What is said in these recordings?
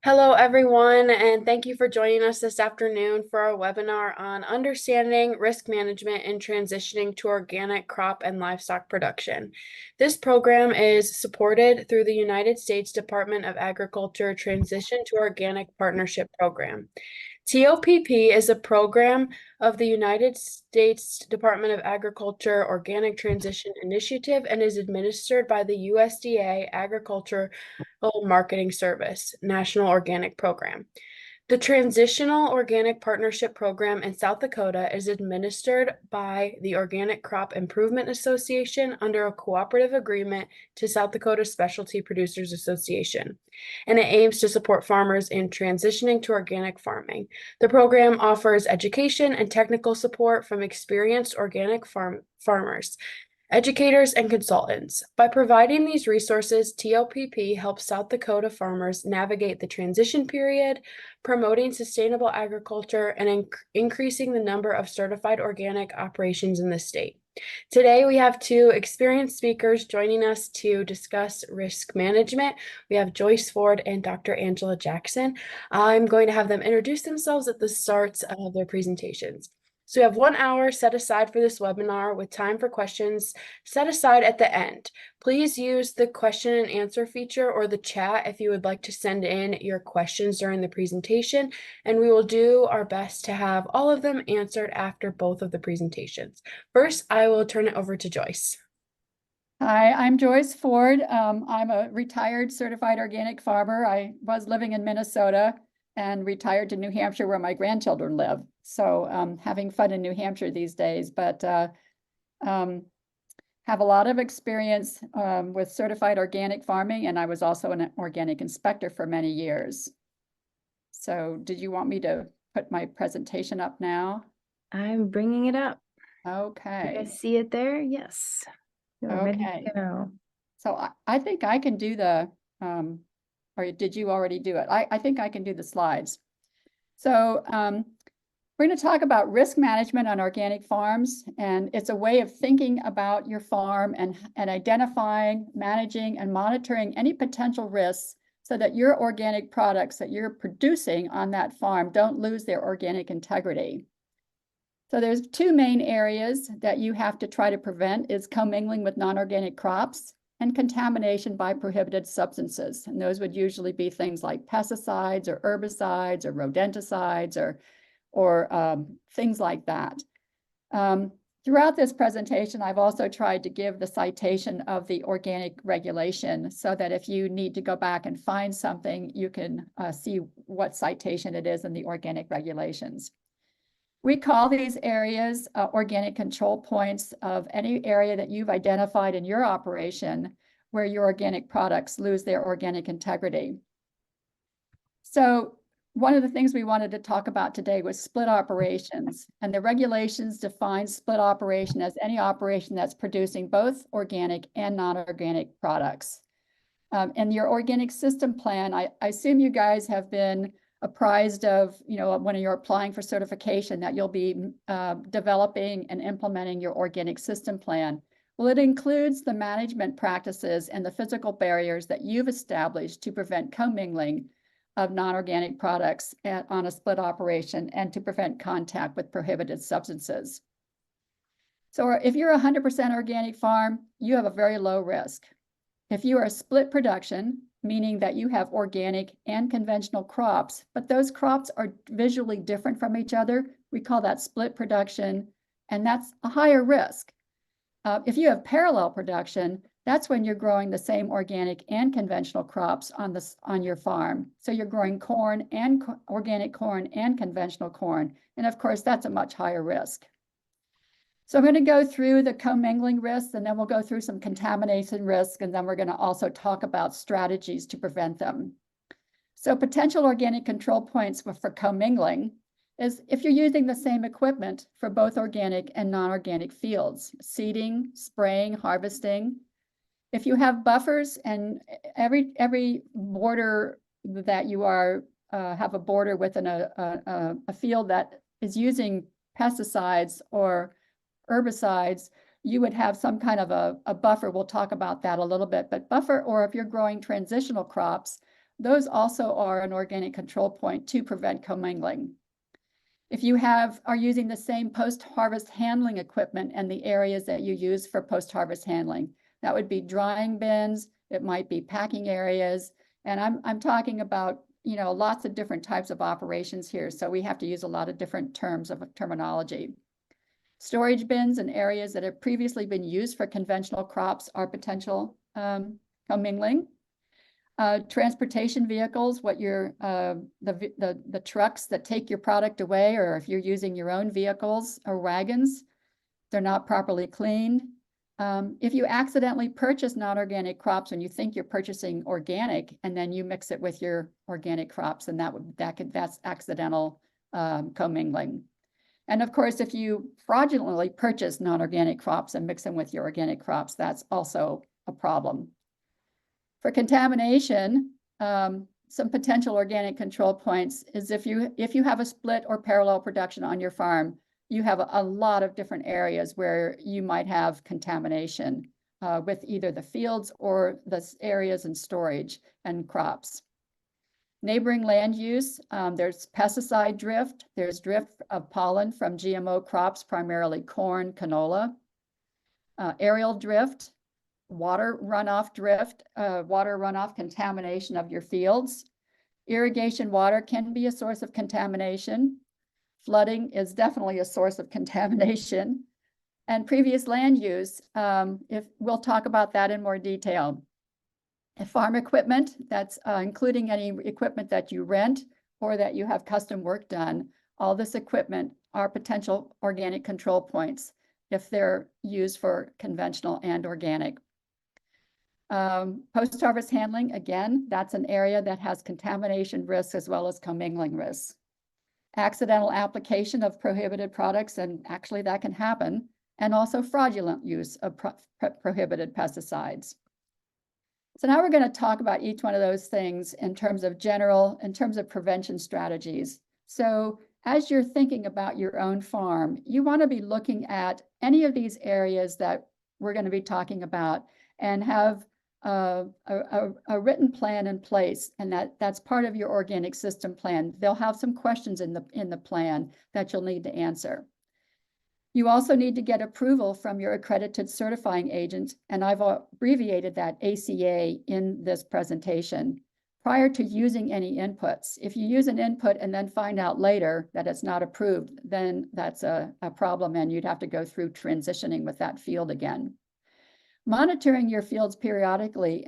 Hello, everyone, and thank you for joining us this afternoon for our webinar on understanding risk management and transitioning to organic crop and livestock production. This program is supported through the United States Department of Agriculture Transition to Organic Partnership Program. TOPP is a program of the United States Department of Agriculture Organic Transition Initiative and is administered by the USDA Agricultural Marketing Service National Organic Program. The Transitional Organic Partnership Program in South Dakota is administered by the Organic Crop Improvement Association under a cooperative agreement to South Dakota Specialty Producers Association, and it aims to support farmers in transitioning to organic farming. The program offers education and technical support from experienced organic farmers, educators, and consultants. By providing these resources, TOPP helps South Dakota farmers navigate the transition period, promoting sustainable agriculture, and increasing the number of certified organic operations in the state. Today, we have two experienced speakers joining us to discuss risk management. We have Joyce Ford and Dr. Angela Jackson. I'm going to have them introduce themselves at the start of their presentations. So we have 1 hour set aside for this webinar with time for questions set aside at the end. Please use the question and answer feature or the chat if you would like to send in your questions during the presentation, and we will do our best to have all of them answered after both of the presentations. First, I will turn it over to Joyce. Hi, I'm Joyce Ford. I'm a retired certified organic farmer. I was living in Minnesota and retired to New Hampshire where my grandchildren live. So having fun in New Hampshire these days, but have a lot of experience with certified organic farming, and I was also an organic inspector for many years. So did you want me to put my presentation up now? I'm bringing it up. Okay. You guys see it there? Yes. You're ready to go. So I think I can do the, or did you already do it? I think I can do the slides. So we're going to talk about risk management on organic farms, and it's a way of thinking about your farm and identifying, managing, and monitoring any potential risks so that your organic products that you're producing on that farm don't lose their organic integrity. So there's two main areas that you have to try to prevent is commingling with non-organic crops and contamination by prohibited substances. And those would usually be things like pesticides or herbicides or rodenticides or things like that. Throughout this presentation, I've also tried to give the citation of the organic regulation so that if you need to go back and find something, you can see what citation it is in the organic regulations. We call these areas organic control points of any area that you've identified in your operation where your organic products lose their organic integrity. So one of the things we wanted to talk about today was split operations, and the regulations define split operation as any operation that's producing both organic and non-organic products. And your organic system plan, I assume you guys have been apprised of, when you're applying for certification that you'll be developing and implementing your organic system plan. Well, it includes the management practices and the physical barriers that you've established to prevent commingling of non-organic products on a split operation and to prevent contact with prohibited substances. So if you're a 100% organic farm, you have a very low risk. If you are a split production, meaning that you have organic and conventional crops, but those crops are visually different from each other, we call that split production, and that's a higher risk. If you have parallel production, that's when you're growing the same organic and conventional crops on your farm. So you're growing corn and organic corn and conventional corn, and of course, that's a much higher risk. So I'm going to go through the commingling risks, and then we'll go through some contamination risk, and then we're going to also talk about strategies to prevent them. So potential organic control points for commingling is if you're using the same equipment for both organic and non-organic fields, seeding, spraying, harvesting. If you have buffers and every border that you have a border within a field that is using pesticides or herbicides, you would have some kind of a buffer. We'll talk about that a little bit, but buffer, or if you're growing transitional crops, those also are an organic control point to prevent commingling. If you are using the same post-harvest handling equipment and the areas that you use for post-harvest handling, that would be drying bins, it might be packing areas, and I'm talking about, you know, lots of different types of operations here, so we have to use a lot of different terms of terminology. Storage bins and areas that have previously been used for conventional crops are potential commingling. Transportation vehicles, what your the trucks that take your product away, or if you're using your own vehicles or wagons, they're not properly cleaned. If you accidentally purchase non-organic crops when you think you're purchasing organic, and then you mix it with your organic crops, and that's accidental commingling. And of course, if you fraudulently purchase non-organic crops and mix them with your organic crops, that's also a problem. For contamination, some potential organic control points is if you have a split or parallel production on your farm, you have a lot of different areas where you might have contamination with either the fields or the areas in storage and crops. Neighboring land use, there's pesticide drift, there's drift of pollen from GMO crops, primarily corn, canola, aerial drift, water runoff drift, water runoff contamination of your fields. Irrigation water can be a source of contamination. Flooding is definitely a source of contamination. And previous land use, we'll talk about that in more detail. Farm equipment, that's including any equipment that you rent or that you have custom work done, all this equipment are potential organic control points if they're used for conventional and organic. Post-harvest handling, again, that's an area that has contamination risks as well as commingling risks. Accidental application of prohibited products, and actually that can happen, and also fraudulent use of prohibited pesticides. So now we're going to talk about each one of those things in terms of prevention strategies. So as you're thinking about your own farm, you want to be looking at any of these areas that we're going to be talking about and have a written plan in place, and that's part of your organic system plan. They'll have some questions in the plan that you'll need to answer. You also need to get approval from your accredited certifying agent, and I've abbreviated that ACA in this presentation, prior to using any inputs. If you use an input and then find out later that it's not approved, then that's a problem, and you'd have to go through transitioning with that field again. Monitoring your fields periodically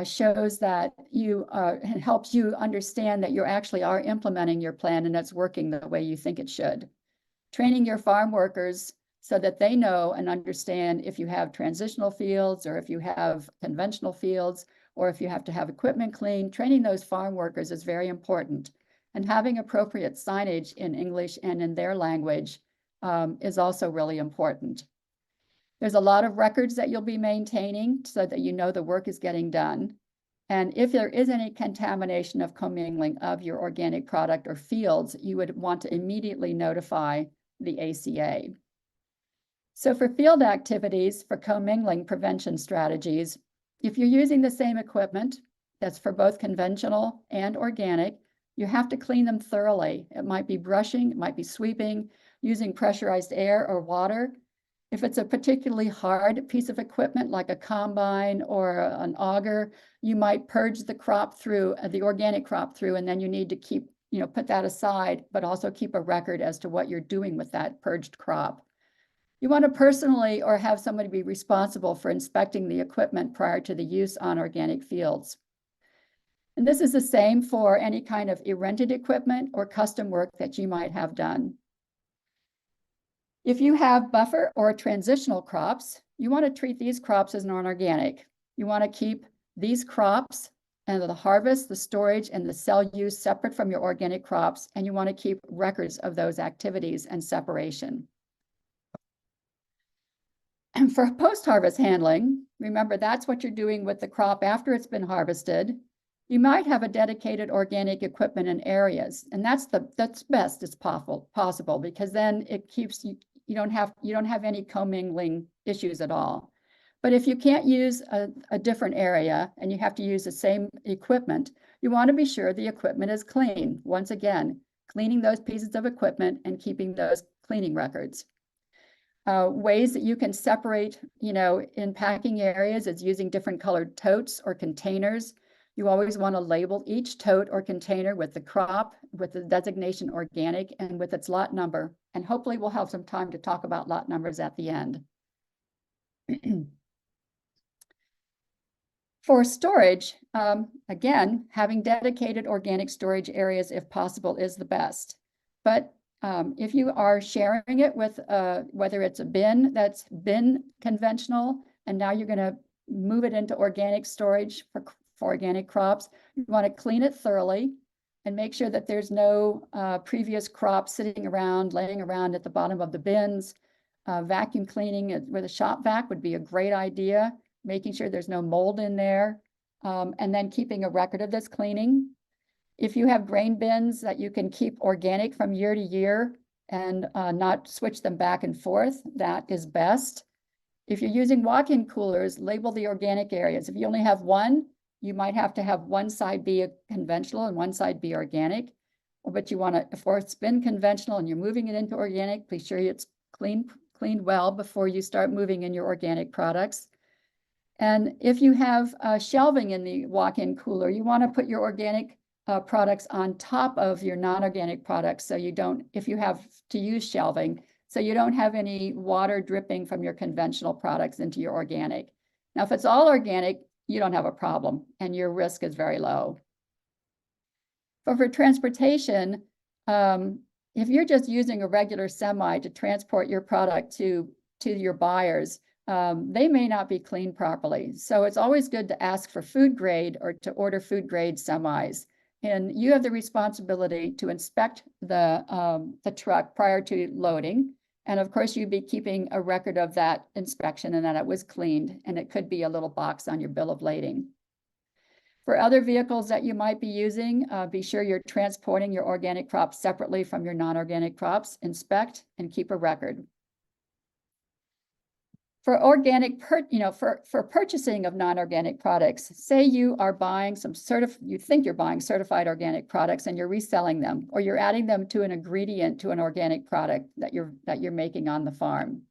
shows that it helps you understand that you actually are implementing your plan and it's working the way you think it should. Training your farm workers so that they know and understand if you have transitional fields or if you have conventional fields or if you have to have equipment cleaned. Training those farm workers is very important. And having appropriate signage in English and in their language is also really important. There's a lot of records that you'll be maintaining so that you know the work is getting done. And if there is any contamination of commingling of your organic product or fields, you would want to immediately notify the ACA. So for field activities for commingling prevention strategies, if you're using the same equipment, that's for both conventional and organic, you have to clean them thoroughly. It might be brushing, it might be sweeping, using pressurized air or water. If it's a particularly hard piece of equipment like a combine or an auger, you might purge the crop through, the organic crop through, and then you need to put that aside, but also keep a record as to what you're doing with that purged crop. You want to personally or have somebody be responsible for inspecting the equipment prior to the use on organic fields. And this is the same for any kind of rented equipment or custom work that you might have done. If you have buffer or transitional crops, you want to treat these crops as non-organic. You want to keep these crops and the harvest, the storage, and the cell use separate from your organic crops, and you want to keep records of those activities and separation. And for post-harvest handling, remember that's what you're doing with the crop after it's been harvested. You might have a dedicated organic equipment in areas, and that's best as possible because then it keeps you don't have any commingling issues at all. But if you can't use a different area and you have to use the same equipment, You want to be sure the equipment is clean. Once again, cleaning those pieces of equipment and keeping those cleaning records. Ways that you can separate, in packing areas is using different colored totes or containers. You always want to label each tote or container with the crop, with the designation organic, and with its lot number. And hopefully we'll have some time to talk about lot numbers at the end. For storage, again, having dedicated organic storage areas, if possible, is the best. But if you are sharing it with, whether it's a bin that's been conventional, and now you're going to move it into organic storage for organic crops, you want to clean it thoroughly and make sure that there's no previous crops sitting around, laying around at the bottom of the bins. Vacuum cleaning with a shop vac would be a great idea, making sure there's no mold in there, and then keeping a record of this cleaning. If you have grain bins that you can keep organic from year to year and not switch them back and forth, that is best. If you're using walk-in coolers, label the organic areas. If you only have one, you might have to have one side be a conventional and one side be organic. But you want to, if it's been conventional and you're moving it into organic, be sure it's cleaned well before you start moving in your organic products. And if you have shelving in the walk-in cooler, you want to put your organic products on top of your non-organic products, so you don't, if you have to use shelving, so you don't have any water dripping from your conventional products into your organic. Now, if it's all organic, you don't have a problem and your risk is very low. But for transportation, if you're just using a regular semi to transport your product to your buyers, they may not be cleaned properly. So it's always good to ask for food grade or to order food grade semis. And you have the responsibility to inspect the truck prior to loading. And of course, you'd be keeping a record of that inspection and that it was cleaned. And it could be a little box on your bill of lading. For other vehicles that you might be using, be sure you're transporting your organic crops separately from your non-organic crops. Inspect and keep a record. For organic, for purchasing of non-organic products, say you are buying you think you're buying certified organic products and you're reselling them, or you're adding them to an ingredient to an organic product that you're making on the farm.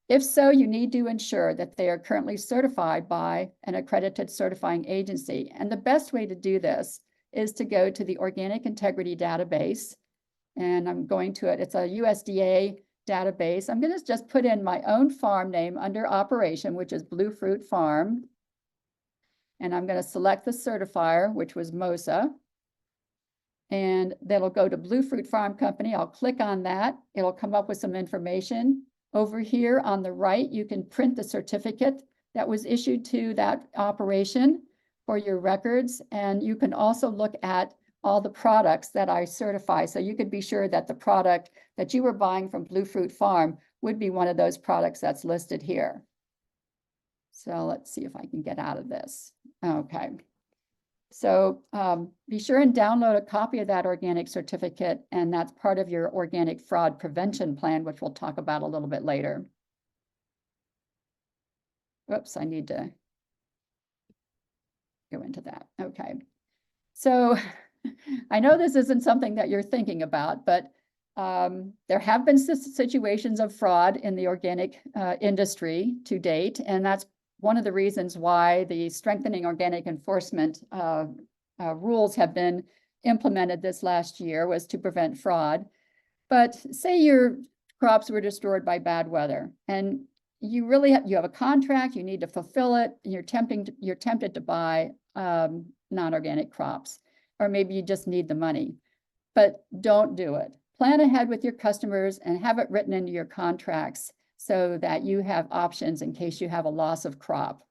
If so, you need to ensure that they are currently certified by an accredited certifying agency. And the best way to do this is to go to the Organic Integrity Database. And I'm going to it. It's a USDA database. I'm going to just put in my own farm name under operation, which is Blue Fruit Farm. And I'm going to select the certifier, which was MOSA. And that'll go to Blue Fruit Farm Company. I'll click on that. It'll come up with some information. Over here on the right, you can print the certificate that was issued to that operation for your records. And you can also look at all the products that I certify. So you could be sure that the product that you were buying from Blue Fruit Farm would be one of those products that's listed here. So let's see if I can get out of this. Okay. So be sure and download a copy of that organic certificate, and that's part of your organic fraud prevention plan, which we'll talk about a little bit later. Oops, I need to go into that. Okay. So I know this isn't something that you're thinking about, but there have been situations of fraud in the organic industry to date, and that's one of the reasons why the strengthening organic enforcement rules have been implemented this last year, was to prevent fraud. But say your crops were destroyed by bad weather, and you really you have a contract, you need to fulfill it, and you're tempted to buy non-organic crops, or maybe you just need the money, but don't do it. Plan ahead with your customers and have it written into your contracts so that you have options in case you have a loss of crop.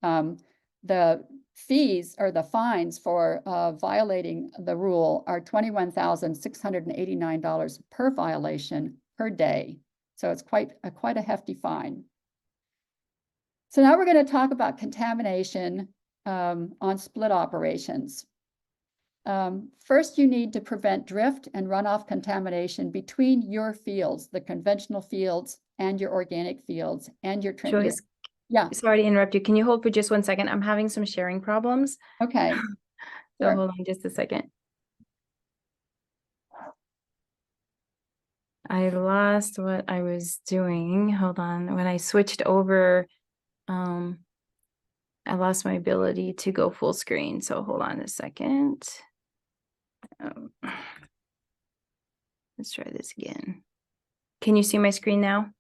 The fees or the fines for violating the rule are $21,689 per violation per day. So it's quite a hefty fine. So now we're going to talk about contamination on split operations. First, you need to prevent drift and runoff contamination between your fields, the conventional fields and your organic fields and your Joyce, yeah. Sorry to interrupt you. Can you hold for just 1 second? I'm having some sharing problems. Okay. So Sure. hold on just a second. I lost what I was doing. Hold on. When I switched over, I lost my ability to go full screen. So hold on a second. Let's try this again. Can you see my screen now?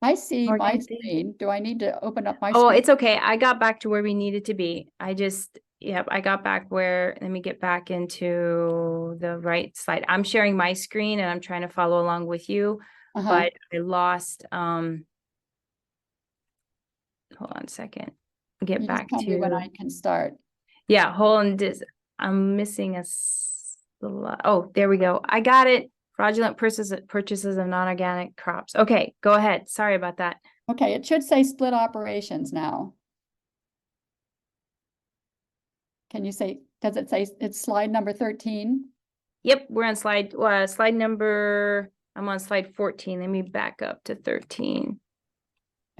I see my Morgan, screen. Do I need to open up my Oh, screen? it's okay. I got back to where we needed to be. Yep, I got back where, let me get back into the right slide. I'm sharing my screen and I'm trying to follow along with you, but I lost, hold on a second. Get You just back tell me when to, I can start. yeah, hold on. I'm missing a oh, there we go. I got it. Fraudulent purchases of non-organic crops. Okay, go ahead. Sorry about that. Okay, it should say split operations now. Can you say, does it say it's slide number 13? Yep, we're on slide number, I'm on slide 14. Let me back up to 13.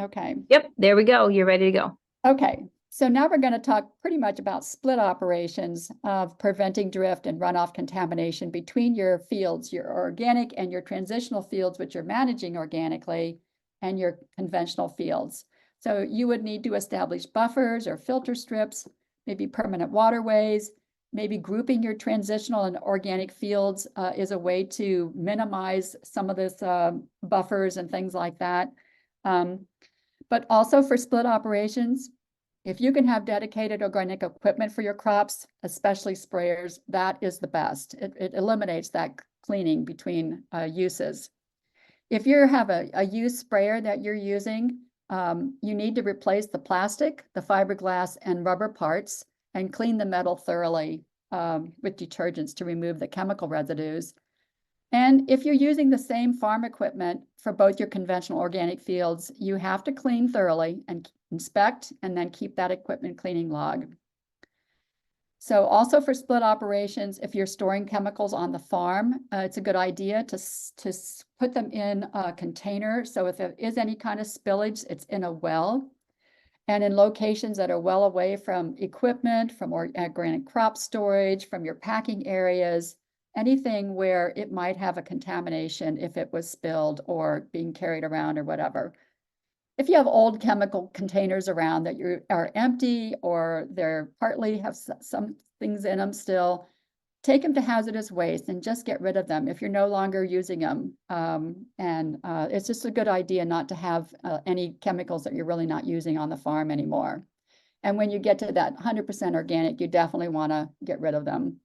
Okay. Yep, there we go. You're ready to go. Okay, so now we're going to talk pretty much about split operations of preventing drift and runoff contamination between your fields, your organic and your transitional fields, which you're managing organically, and your conventional fields. So you would need to establish buffers or filter strips, maybe permanent waterways, maybe grouping your transitional and organic fields is a way to minimize some of this buffers and things like that. But also for split operations, if you can have dedicated organic equipment for your crops, especially sprayers, that is the best. It eliminates that cleaning between uses. If you have a used sprayer that you're using, you need to replace the plastic, the fiberglass, and rubber parts and clean the metal thoroughly with detergents to remove the chemical residues. And if you're using the same farm equipment for both your conventional organic fields, you have to clean thoroughly and inspect and then keep that equipment cleaning log. So also for split operations, if you're storing chemicals on the farm, it's a good idea to put them in a container. So if there is any kind of spillage, it's in a well. And in locations that are well away from equipment, from organic crop storage, from your packing areas, anything where it might have a contamination if it was spilled or being carried around or whatever. If you have old chemical containers around that are empty or they're partly have some things in them still, take them to hazardous waste and just get rid of them if you're no longer using them. It's just a good idea not to have any chemicals that you're really not using on the farm anymore. And when you get to that 100% organic, you definitely want to get rid of them.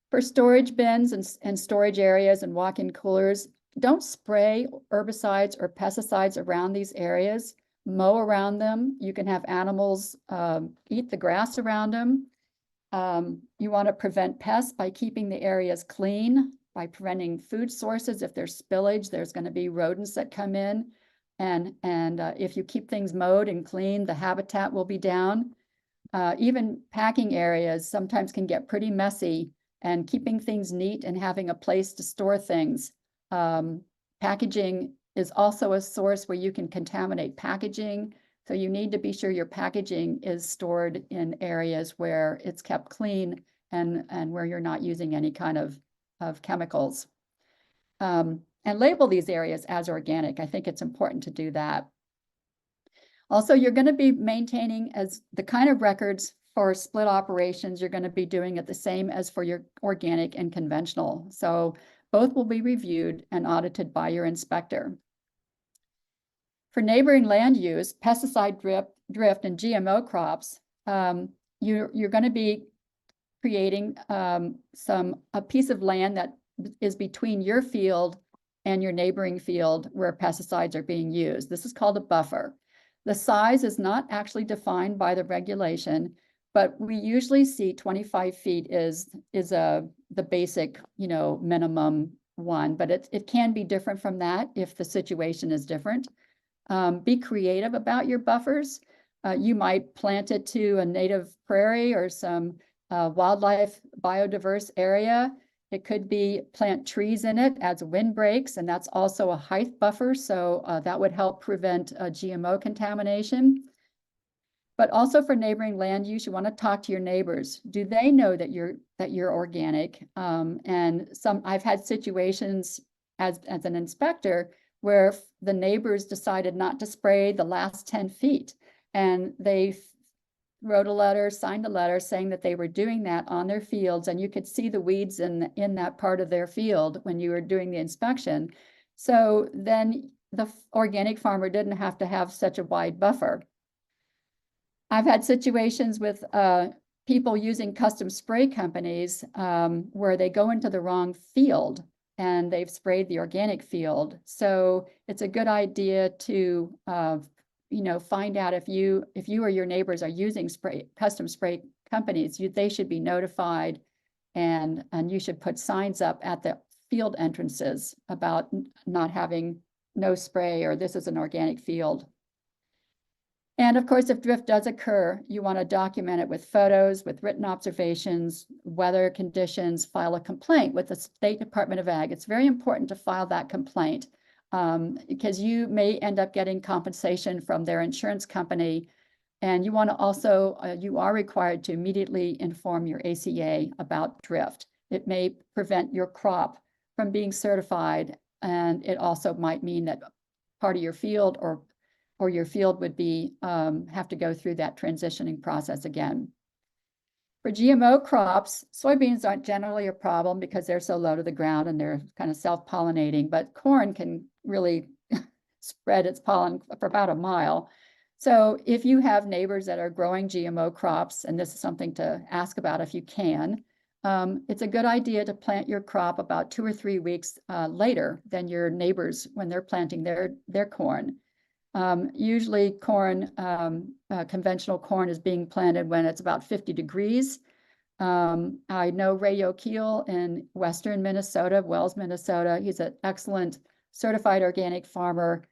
For storage bins and storage areas and walk-in coolers, don't spray herbicides or pesticides around these areas. Mow around them. You can have animals eat the grass around them. You want to prevent pests by keeping the areas clean, by preventing food sources. If there's spillage, there's going to be rodents that come in. And if you keep things mowed and clean, the habitat will be down. Even packing areas sometimes can get pretty messy, and keeping things neat and having a place to store things. Packaging is also a source where you can contaminate packaging. So you need to be sure your packaging is stored in areas where it's kept clean and where you're not using any kind of chemicals. And label these areas as organic. I think it's important to do that. Also, you're going to be maintaining as the kind of records for split operations, you're going to be doing it the same as for your organic and conventional. So both will be reviewed and audited by your inspector. For neighboring land use, pesticide drift and GMO crops, you're going to be creating a piece of land that is between your field and your neighboring field where pesticides are being used. This is called a buffer. The size is not actually defined by the regulation, but we usually see 25 feet is the basic, minimum one, but it can be different from that if the situation is different. Be creative about your buffers. You might plant it to a native prairie or some wildlife biodiverse area. It could be plant trees in it as windbreaks, and that's also a height buffer. So that would help prevent GMO contamination. But also for neighboring land use, you want to talk to your neighbors. Do they know that you're organic? And I've had situations as an inspector where the neighbors decided not to spray the last 10 feet, and they wrote a letter, signed a letter saying that they were doing that on their fields, and you could see the weeds in that part of their field when you were doing the inspection. So then the organic farmer didn't have to have such a wide buffer. I've had situations with people using custom spray companies where they go into the wrong field and they've sprayed the organic field. So it's a good idea to find out if you or your neighbors are using custom spray companies. They should be notified, and you should put signs up at the field entrances about not having no spray, or this is an organic field. And of course, if drift does occur, you want to document it with photos, with written observations, weather conditions, file a complaint with the State Department of Ag. It's very important to file that complaint because you may end up getting compensation from their insurance company. And you want to also, you are required to immediately inform your ACA about drift. It may prevent your crop from being certified, and it also might mean that part of your field or your field would be have to go through that transitioning process again. For GMO crops, soybeans aren't generally a problem because they're so low to the ground and they're kind of self-pollinating, but corn can really spread its pollen for about a mile. So if you have neighbors that are growing GMO crops, and this is something to ask about if you can, it's a good idea to plant your crop about 2 or 3 weeks later than your neighbors when they're planting their corn. Usually corn, conventional corn is being planted when it's about 50 degrees. I know Ray O'Keel in Western Minnesota, Wells, Minnesota. He's an excellent certified organic farmer.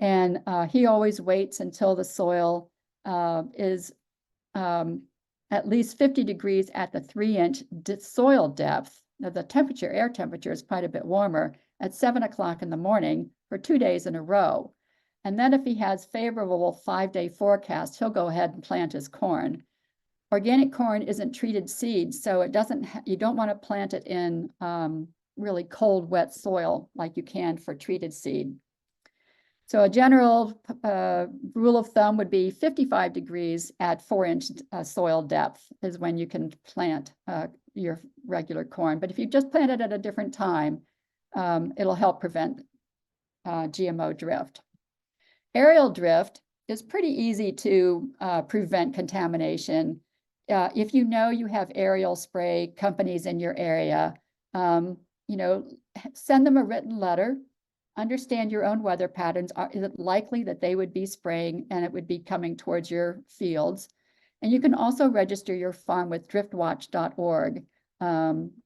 And he always waits until the soil is at least 50 degrees at the 3-inch soil depth. Now, the air temperature is quite a bit warmer at 7 o'clock in the morning for 2 days in a row. And then if he has favorable 5-day forecast, he'll go ahead and plant his corn. Organic corn isn't treated seed, so it doesn't. You don't want to plant it in really cold, wet soil like you can for treated seed. So a general rule of thumb would be 55 degrees at 4-inch soil depth is when you can plant your regular corn. But if you just plant it at a different time, it'll help prevent GMO drift. Aerial drift is pretty easy to prevent contamination. If you know you have aerial spray companies in your area, send them a written letter. Understand your own weather patterns. Is it likely that they would be spraying and it would be coming towards your fields? And you can also register your farm with driftwatch.org,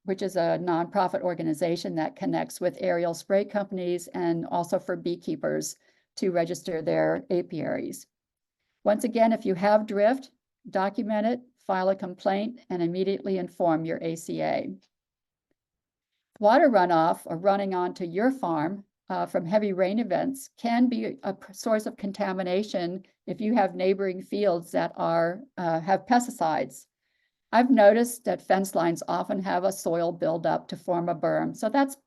which is a nonprofit organization that connects with aerial spray companies and also for beekeepers to register their apiaries. Once again, if you have drift, document it, file a complaint, and immediately inform your ACA. Water runoff or running onto your farm from heavy rain events can be a source of contamination if you have neighboring fields that have pesticides. I've noticed that fence lines often have a soil buildup to form a berm, so that's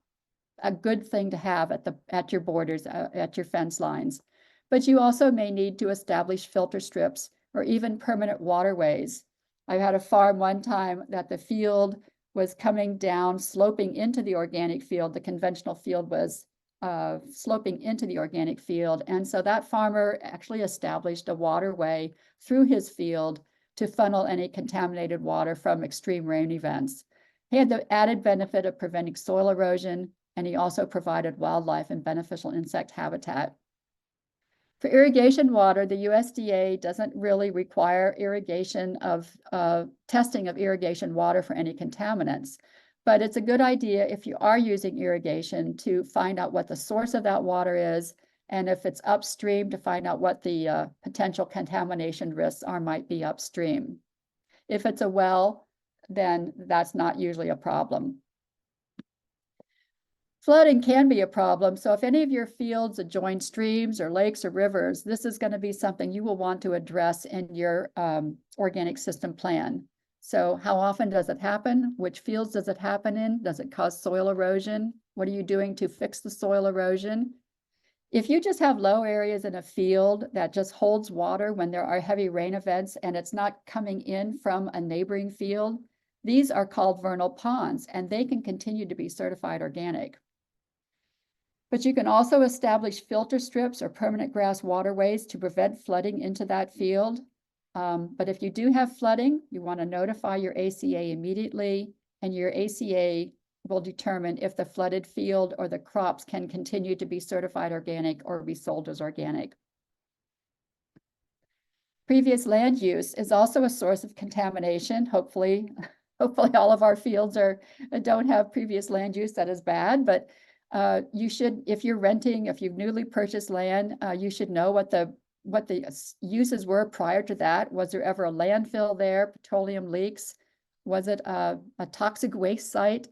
a good thing to have at your borders, at your fence lines. But you also may need to establish filter strips or even permanent waterways. I had a farm one time that the field was coming down, sloping into the organic field. The conventional field was sloping into the organic field. And so that farmer actually established a waterway through his field to funnel any contaminated water from extreme rain events. He had the added benefit of preventing soil erosion, and he also provided wildlife and beneficial insect habitat. For irrigation water, the USDA doesn't really require irrigation of testing of irrigation water for any contaminants, but it's a good idea if you are using irrigation to find out what the source of that water is, and if it's upstream, to find out what the potential contamination risks might be upstream. If it's a well, then that's not usually a problem. Flooding can be a problem. So if any of your fields adjoin streams or lakes or rivers, this is going to be something you will want to address in your organic system plan. So how often does it happen? Which fields does it happen in? Does it cause soil erosion? What are you doing to fix the soil erosion? If you just have low areas in a field that just holds water when there are heavy rain events and it's not coming in from a neighboring field, these are called vernal ponds, and they can continue to be certified organic. But you can also establish filter strips or permanent grass waterways to prevent flooding into that field. But if you do have flooding, you want to notify your ACA immediately, and your ACA will determine if the flooded field or the crops can continue to be certified organic or be sold as organic. Previous land use is also a source of contamination. Hopefully all of our fields don't have previous land use that is bad, but you should, if you're renting, if you've newly purchased land, you should know what the uses were prior to that. Was there ever a landfill there, petroleum leaks? Was it a toxic waste site?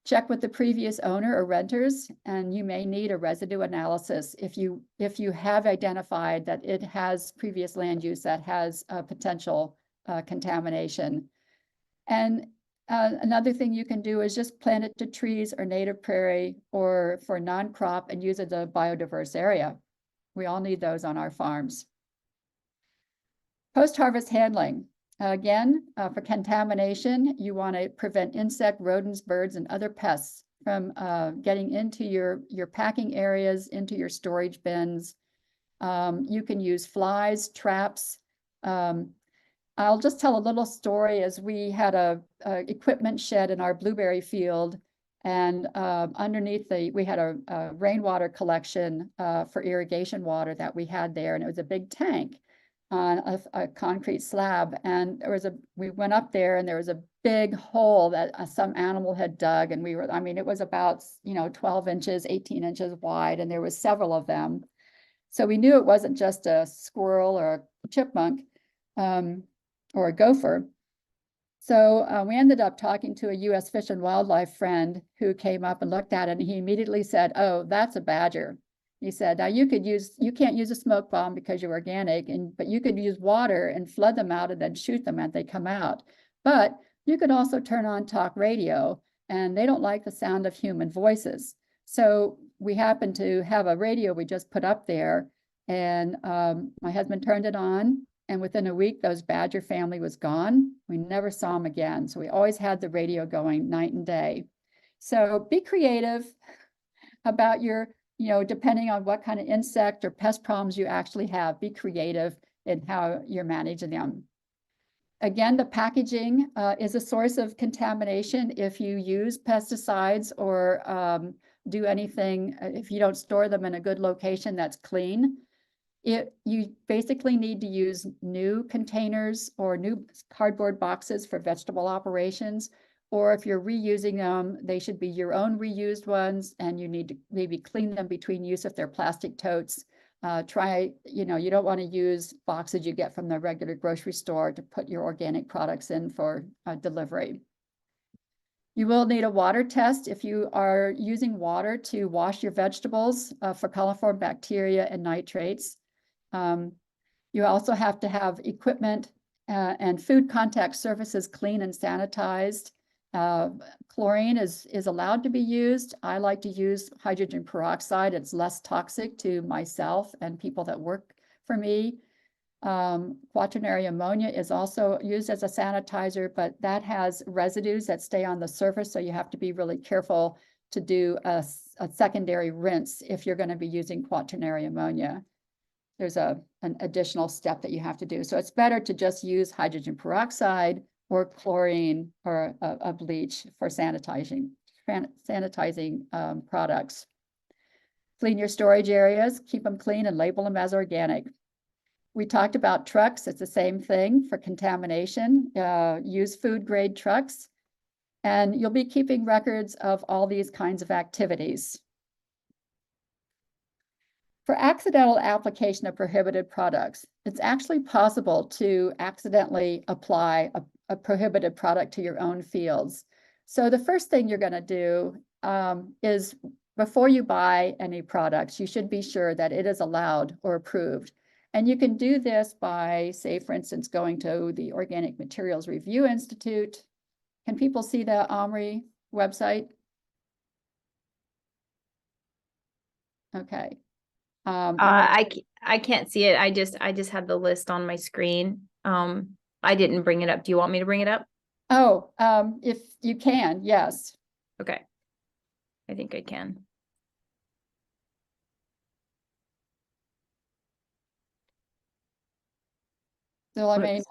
Check with the previous owner or renters, and you may need a residue analysis if you have identified that it has previous land use that has potential contamination. And another thing you can do is just plant it to trees or native prairie or for non-crop and use it as a biodiverse area. We all need those on our farms. Post-harvest handling. Again, for contamination, you want to prevent insect, rodents, birds, and other pests from getting into your packing areas, into your storage bins. You can use flies, traps. I'll just tell a little story. As we had a equipment shed in our blueberry field, and underneath we had a rainwater collection for irrigation water that we had there, and it was a big tank on a concrete slab. And we went up there, and there was a big hole that some animal had dug, and it was about 12 inches, 18 inches wide, and there was several of them. So we knew it wasn't just a squirrel or a chipmunk or a gopher. So we ended up talking to a U.S. Fish and Wildlife friend who came up and looked at it, and he immediately said, "Oh, that's a badger." He said, "Now you can't use a smoke bomb because you're organic, but you could use water and flood them out and then shoot them as they come out. But you could also turn on talk radio, and they don't like the sound of human voices." So we happened to have a radio we just put up there, and my husband turned it on. And within a week, those badger family was gone. We never saw them again. So we always had the radio going night and day. So be creative about depending on what kind of insect or pest problems you actually have, be creative in how you're managing them. Again, the packaging is a source of contamination if you use pesticides or do anything, if you don't store them in a good location that's clean. You basically need to use new containers or new cardboard boxes for vegetable operations, or if you're reusing them, they should be your own reused ones, and you need to maybe clean them between use if they're plastic totes. You don't want to use boxes you get from the regular grocery store to put your organic products in for delivery. You will need a water test if you are using water to wash your vegetables for coliform bacteria and nitrates. You also have to have equipment and food contact surfaces clean and sanitized. Chlorine is allowed to be used. I like to use hydrogen peroxide. It's less toxic to myself and people that work for me. Quaternary ammonia is also used as a sanitizer, but that has residues that stay on the surface, so you have to be really careful to do a secondary rinse if you're going to be using quaternary ammonia. There's an additional step that you have to do. So it's better to just use hydrogen peroxide or chlorine or a bleach for sanitizing products. Clean your storage areas, keep them clean, and label them as organic. We talked about trucks. It's the same thing for contamination. Use food grade trucks, and you'll be keeping records of all these kinds of activities. For accidental application of prohibited products, it's actually possible to accidentally apply a prohibited product to your own fields. So the first thing you're going to do is before you buy any products, you should be sure that it is allowed or approved. And you can do this by, say, for instance, going to the Organic Materials Review Institute. Can people see the OMRI website? Okay. I can't see it. I just had the list on my screen. I didn't bring it up. Do you want me to bring it up? Oh, if you can, yes. Okay. I think I can. So I mean,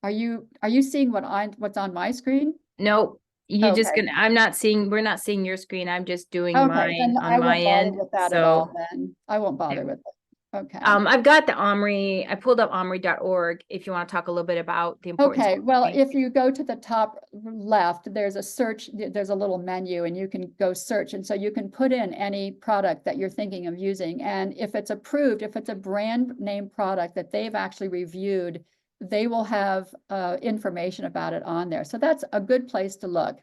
are you seeing what's on my screen? Nope. You're just Okay. gonna, we're not seeing your screen. I'm just doing Okay, mine then on I my won't bother end. with that at all then. I won't bother with it. Okay. I've got the OMRI, I pulled up omri.org if you want to talk a little bit about the importance. Okay, well, if you go to the top left, there's a search, there's a little menu and you can go search. And so you can put in any product that you're thinking of using. And if it's approved, if it's a brand name product that they've actually reviewed, they will have information about it on there. So that's a good place to look.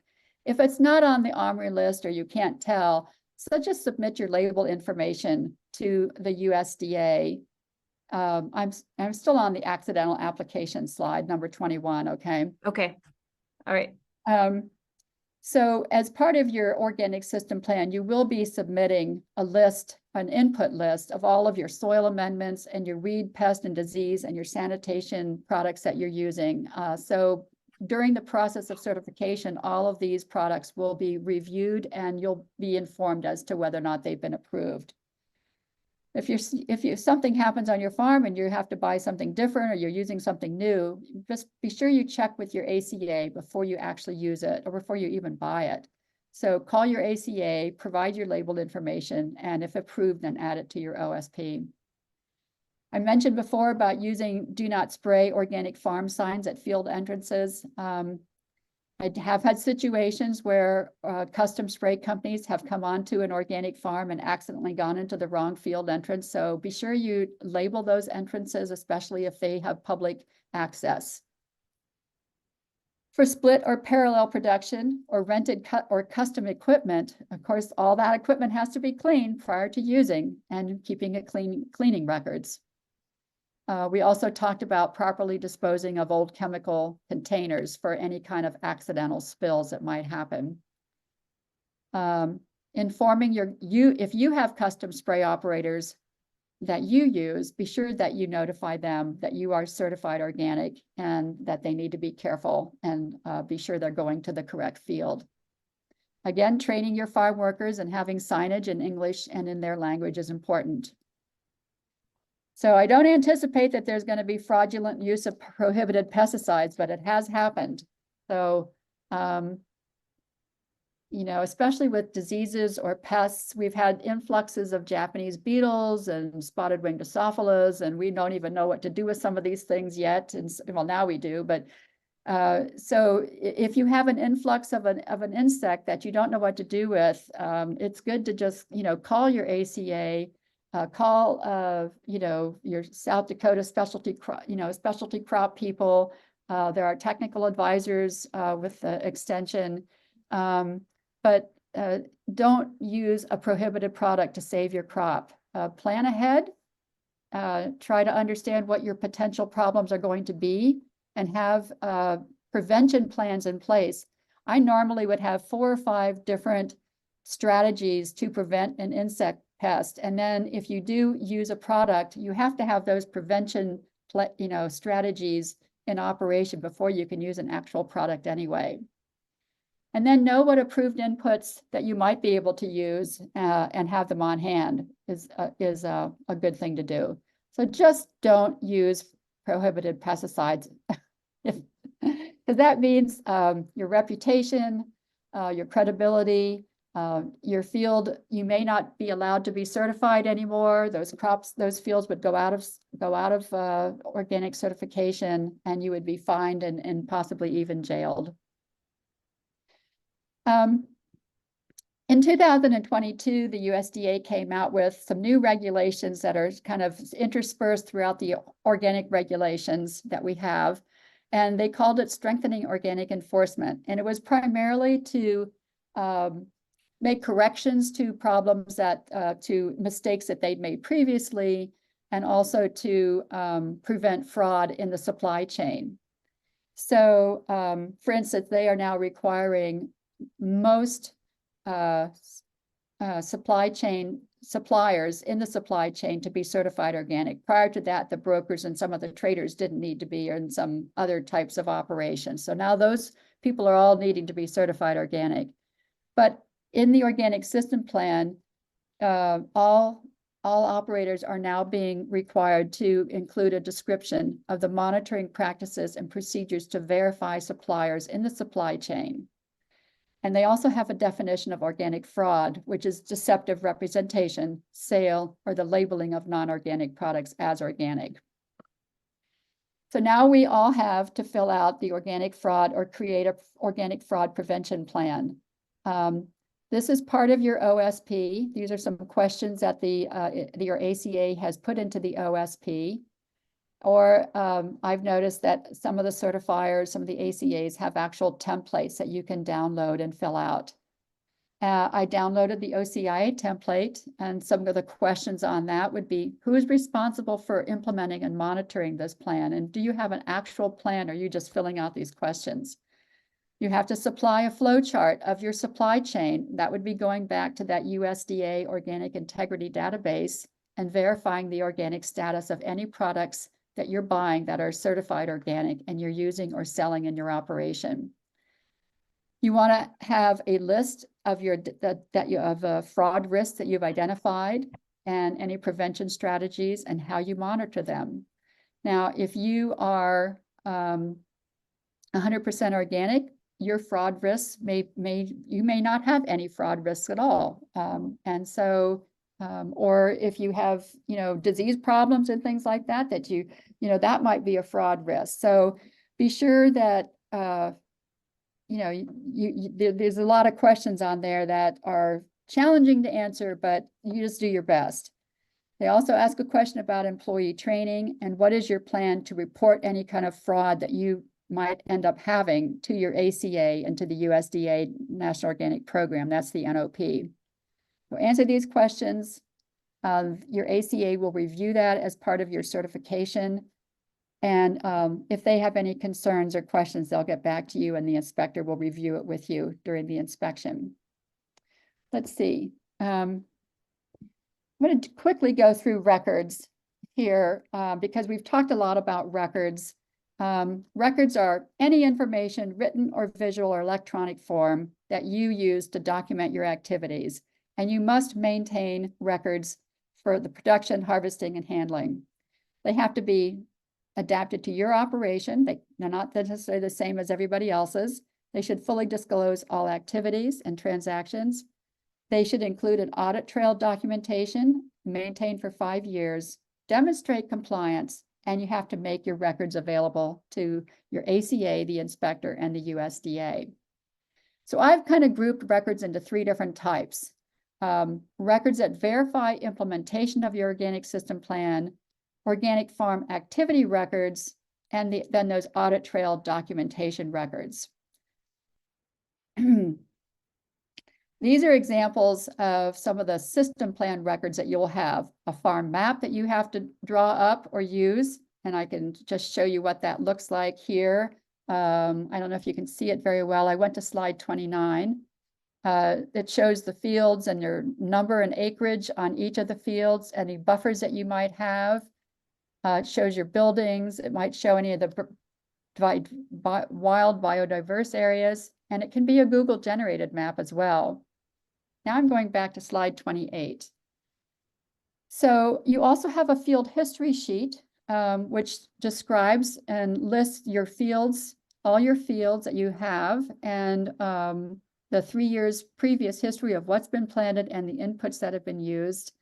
If it's not on the OMRI list or you can't tell, so just submit your label information to the USDA. I'm still on the accidental application slide, number 21, okay? Okay, all right. So as part of your organic system plan, you will be submitting a list, an input list of all of your soil amendments and your weed, pest, and disease and your sanitation products that you're using. So during the process of certification, all of these products will be reviewed and you'll be informed as to whether or not they've been approved. If something happens on your farm and you have to buy something different or you're using something new, just be sure you check with your ACA before you actually use it or before you even buy it. So call your ACA, provide your labeled information, and if approved, then add it to your OSP. I mentioned before about using do not spray organic farm signs at field entrances. I have had situations where custom spray companies have come onto an organic farm and accidentally gone into the wrong field entrance. So be sure you label those entrances, especially if they have public access. For split or parallel production or rented or custom equipment, of course, all that equipment has to be cleaned prior to using and keeping it cleaning records. We also talked about properly disposing of old chemical containers for any kind of accidental spills that might happen. Informing if you have custom spray operators that you use, be sure that you notify them that you are certified organic and that they need to be careful and be sure they're going to the correct field. Again, training your farm workers and having signage in English and in their language is important. So I don't anticipate that there's going to be fraudulent use of prohibited pesticides, but it has happened. So, you know, especially with diseases or pests, we've had influxes of Japanese beetles and spotted winged Drosophilus, and we don't even know what to do with some of these things yet. And well, now we do, but so if you have an influx of an insect that you don't know what to do with, it's good to just, you know, call your ACA. Call, you know, your South Dakota specialty crop people. There are technical advisors with the extension, but don't use a prohibited product to save your crop. Plan ahead, try to understand what your potential problems are going to be and have prevention plans in place. I normally would have 4 or 5 different strategies to prevent an insect pest. And then if you do use a product, you have to have those prevention, you know, strategies in operation before you can use an actual product anyway. And then know what approved inputs that you might be able to use and have them on hand is a good thing to do. So just don't use prohibited pesticides because that means your reputation, your credibility, your field, you may not be allowed to be certified anymore. Those fields would go out of organic certification, and you would be fined and possibly even jailed. In 2022, the USDA came out with some new regulations that are kind of interspersed throughout the organic regulations that we have, and they called it Strengthening Organic Enforcement, and it was primarily to make corrections to problems to mistakes that they'd made previously, and also to prevent fraud in the supply chain. So, for instance, they are now requiring most supply chain suppliers in the supply chain to be certified organic. Prior to that, the brokers and some of the traders didn't need to be, or in some other types of operations. So now those people are all needing to be certified organic. But in the organic system plan, all operators are now being required to include a description of the monitoring practices and procedures to verify suppliers in the supply chain. And they also have a definition of organic fraud, which is deceptive representation, sale, or the labeling of non-organic products as organic. So now we all have to fill out the organic fraud or create an organic fraud prevention plan. This is part of your OSP. These are some questions that your ACA has put into the OSP. Or I've noticed that some of the certifiers, some of the ACAs have actual templates that you can download and fill out. I downloaded the OCIA template, and some of the questions on that would be, who is responsible for implementing and monitoring this plan? And do you have an actual plan, or are you just filling out these questions? You have to supply a flow chart of your supply chain. That would be going back to that USDA Organic Integrity Database and verifying the organic status of any products that you're buying that are certified organic and you're using or selling in your operation. You want to have a list of fraud risks that you've identified and any prevention strategies and how you monitor them. Now, if you are 100% organic, your fraud risks you may not have any fraud risks at all. And so or if you have, disease problems and things like that, that might be a fraud risk. So be sure that, there's a lot of questions on there that are challenging to answer, but you just do your best. They also ask a question about employee training and what is your plan to report any kind of fraud that you might end up having to your ACA and to the USDA National Organic Program. That's the NOP. To answer these questions, your ACA will review that as part of your certification. And if they have any concerns or questions, they'll get back to you and the inspector will review it with you during the inspection. Let's see. I'm going to quickly go through records here because we've talked a lot about records. Records are any information, written or visual or electronic form, that you use to document your activities. And you must maintain records for the production, harvesting, and handling. They have to be adapted to your operation. They're not necessarily the same as everybody else's. They should fully disclose all activities and transactions. They should include an audit trail documentation maintained for 5 years, demonstrate compliance, and you have to make your records available to your ACA, the inspector, and the USDA. So I've kind of grouped records into 3 different types. Records that verify implementation of your organic system plan, organic farm activity records, and then those audit trail documentation records. These are examples of some of the system plan records that you'll have. A farm map that you have to draw up or use, and I can just show you what that looks like here. I don't know if you can see it very well. I went to slide 29. It shows the fields and your number and acreage on each of the fields, any buffers that you might have. It shows your buildings. It might show any of the wild biodiverse areas, and it can be a Google generated map as well. Now I'm going back to slide 28. So you also have a field history sheet, which describes and lists your fields, all your fields that you have, and the 3 years previous history of what's been planted and the inputs that have been used,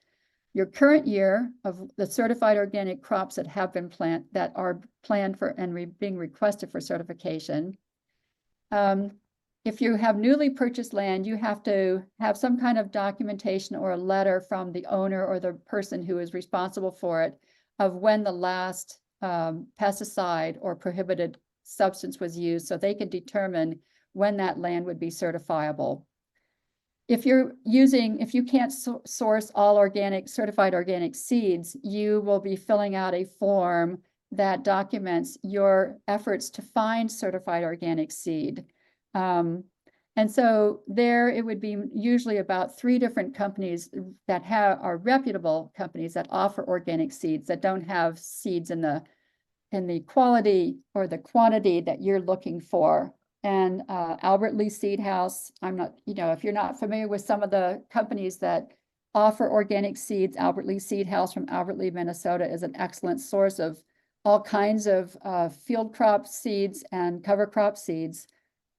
your current year of the certified organic crops that have been that are planned for and being requested for certification. If you have newly purchased land, you have to have some kind of documentation or a letter from the owner or the person who is responsible for it of when the last pesticide or prohibited substance was used, so they can determine when that land would be certifiable. if you can't source all certified organic seeds, you will be filling out a form that documents your efforts to find certified organic seed. And so there it would be usually about 3 different companies that are reputable companies that offer organic seeds that don't have seeds in the quality or the quantity that you're looking for. And Albert Lee Seed House, I'm not, if you're not familiar with some of the companies that offer organic seeds, Albert Lee Seed House from Albert Lee, Minnesota is an excellent source of all kinds of field crop seeds and cover crop seeds.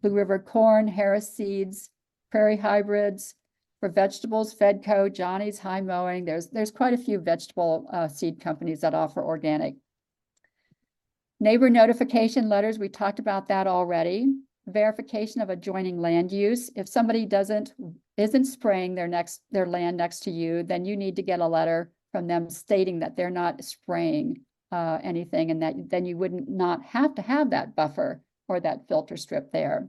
Blue River Corn, Harris Seeds, Prairie Hybrids. For vegetables, Fedco, Johnny's, High Mowing. There's quite a few vegetable seed companies that offer organic. Neighbor notification letters, we talked about that already. Verification of adjoining land use. If somebody isn't spraying their land next to you, then you need to get a letter from them stating that they're not spraying anything, and that then you wouldn't not have to have that buffer or that filter strip there.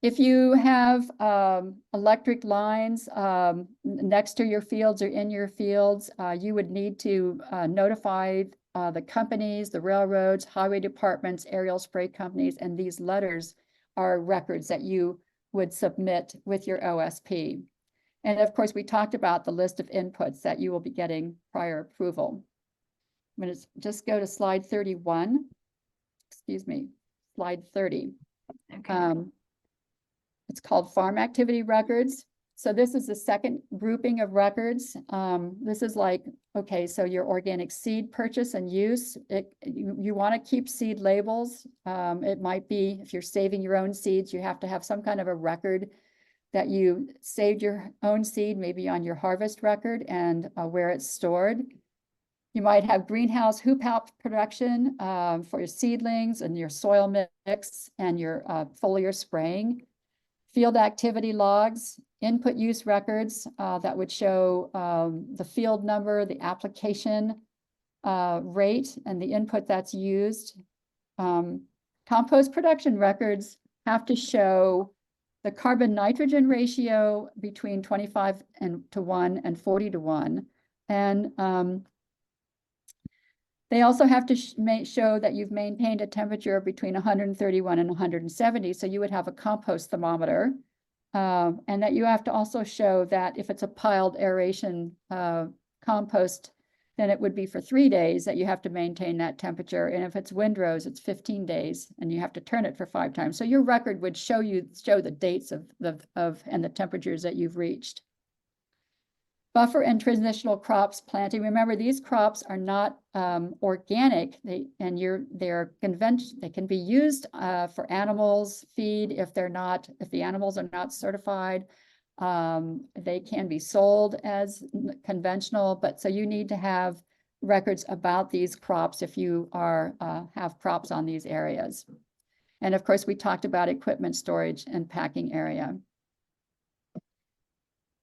If you have electric lines next to your fields or in your fields, you would need to notify the companies, the railroads, highway departments, aerial spray companies, and these letters are records that you would submit with your OSP. And of course, we talked about the list of inputs that you will be getting prior approval. I'm going to just go to slide 31. Excuse me, slide 30. Okay. It's called farm activity records. So this is the second grouping of records. This is like, okay, so your organic seed purchase and use, you want to keep seed labels. It might be, if you're saving your own seeds, you have to have some kind of a record that you saved your own seed, maybe on your harvest record and where it's stored. You might have greenhouse hoop house production for your seedlings and your soil mix and your foliar spraying. Field activity logs, input use records that would show the field number, the application rate, and the input that's used. Compost production records have to show the carbon nitrogen ratio between 25 to 1 and 40 to 1. And they also have to show that you've maintained a temperature between 131 and 170. So you would have a compost thermometer. And that you have to also show that if it's a piled aeration compost, then it would be for 3 days that you have to maintain that temperature. And if it's windrows, it's 15 days and you have to turn it for 5 times. So your record would show the dates of and the temperatures that you've reached. Buffer and transitional crops planting. Remember, these crops are not organic. They can be used for animals feed if the animals are not certified. They can be sold as conventional, but so you need to have records about these crops if you have crops on these areas. And of course, we talked about equipment storage and packing area.